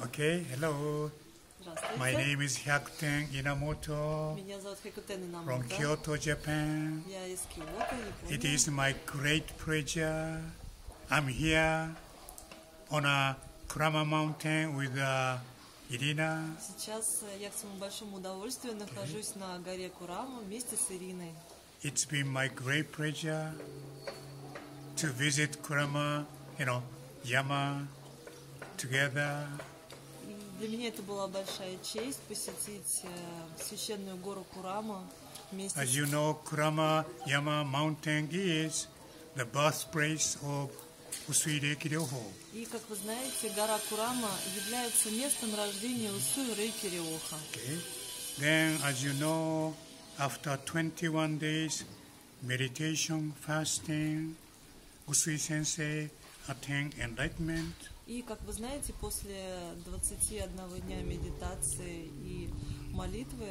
Okay, hello. My Здравствуйте. name is Hyakuten Inamoto Меня зовут Хакутен from Инамото. Kyoto, Japan. Я из Киото, It Япония. is my great pleasure. I'm here on a Kurama mountain with Irina. Сейчас я к своему большому удовольствию нахожусь на горе Курама вместе с Ириной. It's been my great pleasure to visit Kurama, Yama together. И для меня это была большая честь посетить священную гору Курама вместе As с... you know, Kurama Yama mountain is the birthplace of Usui Reiki Ryoho. И, как вы знаете, гора Курама является местом рождения Усуи Рейки Рёха. Okay. Then, as you know, after 21 days meditation, fasting, Usui Sensei attained enlightenment. И, как вы знаете, после 21 дня медитации и молитвы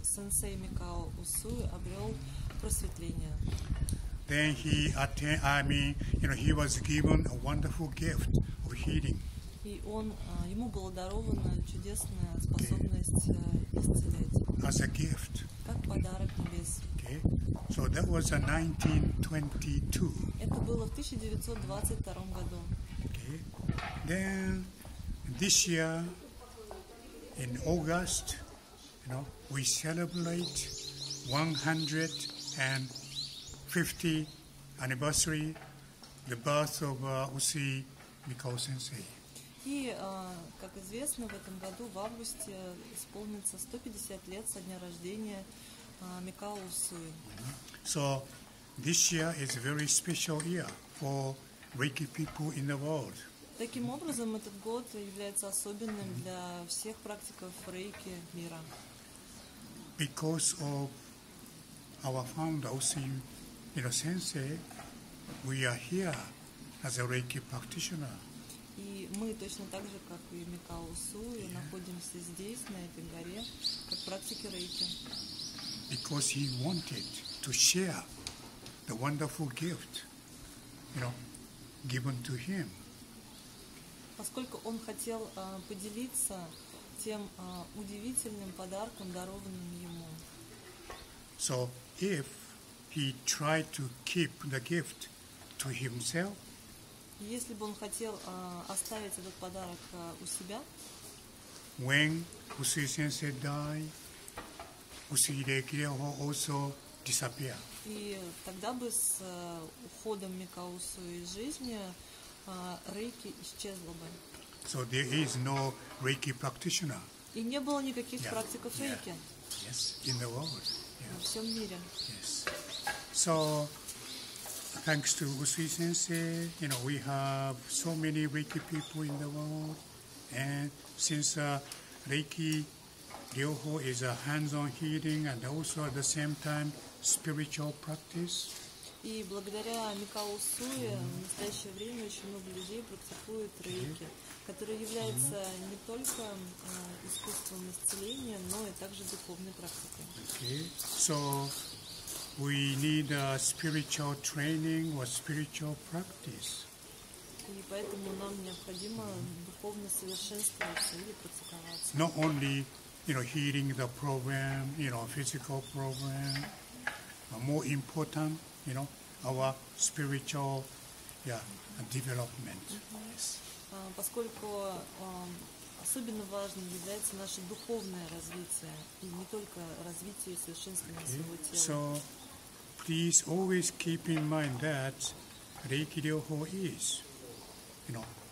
сенсей Микао Усуи обрел просветление. Then he he was given a wonderful gift of healing. И ему была дарована чудесная способность исцелять, As a gift. как подарок небес. Okay. So that was in 1922. Это было в 1922 году. Okay. Then this year in August, we celebrate 150th anniversary the birth of Usui Mikao Sensei. И, как известно, в этом году в августе исполнится 150 лет со дня рождения Микао Усуи. So this year is a very special year for Reiki people in the world. Таким образом, этот год является особенным для всех практиков рейки мира. Because of our founder, Usui Sensei, we are here as a Reiki practitioner. И мы точно так же, как и Микао Усуи, находимся здесь, на этой горе, как практики рейки. Because he wanted to share the wonderful gift, given to him. Поскольку он хотел поделиться тем удивительным подарком, дарованным ему. So if he tried to keep the gift to himself, Если бы он хотел оставить этот подарок у себя, when Usui Sensei died, Usui Reiki Ryoho also disappeared. и тогда бы с уходом Микао Усуи из жизни рейки исчезла бы. So there is no Reiki practitioner. И не было никаких практиков Yeah. рейки Yes, in the world. во Yes. всем мире. Yes. So thanks to Usui Sensei, we have so many Reiki people in the world. And since Reiki Ryoho is a hands-on healing and also at the same time spiritual practice, И благодаря Микао Усуи в настоящее время очень много людей практикуют рейки, который является не только искусством исцеления, но и также духовной практикой. okay, so we need a spiritual training or spiritual practice. И поэтому нам необходимо духовно совершенствоваться или практиковаться. Not only, healing the problem, physical problem, but more important, our spiritual, development. Yes. Поскольку особенно важным является наше духовное развитие, и не только развитие и совершенствование своего тела. So please always keep in mind that Reiki Ryoho is,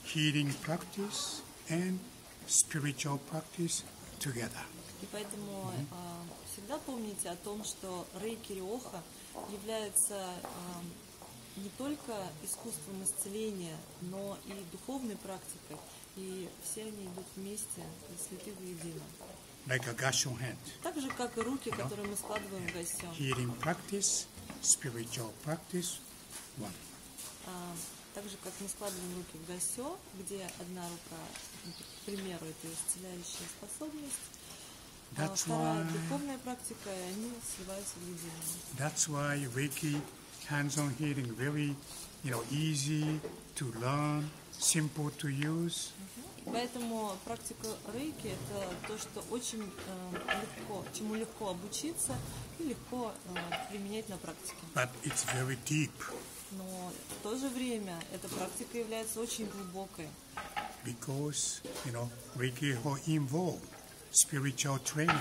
healing practice and spiritual practice together. И поэтому всегда помните о том, что рейки рёха является не только искусством исцеления, но и духовной практикой. И все они идут вместе и слиты воедино. Like a Gassho hand. Так же, как и руки, которые мы складываем в гасё. Healing practice, spiritual practice, one. Так же, как мы складываем руки в гасё, где одна рука, к примеру, это исцеляющая способность, а вторая духовная практика, и они сливаются в единое. That's why Reiki hands-on healing very, easy to learn, simple to use, Поэтому практика рейки – это то, что очень легко, чему легко обучиться и легко применять на практике. But it's very deep Но в то же время эта практика является очень глубокой, because, Reiki involve spiritual training.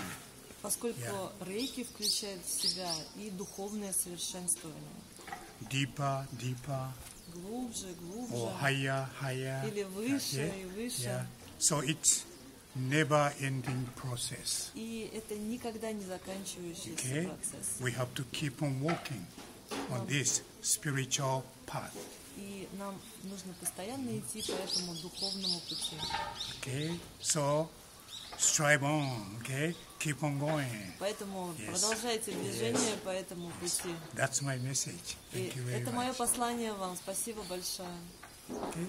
поскольку рейки включает в себя и духовное совершенствование. Deeper, deeper, Глубже, глубже, or higher, higher. или выше и выше. Yeah. So it's never-ending process. И это никогда не заканчивающийся Okay? процесс. We have to keep on walking on this spiritual path. И нам нужно постоянно идти по этому духовному пути. Okay? So strive on, okay? Keep on going. Поэтому Yes. продолжайте движение по этому пути. That's my message. И Thank you very это мое much. послание вам. Спасибо большое. Okay?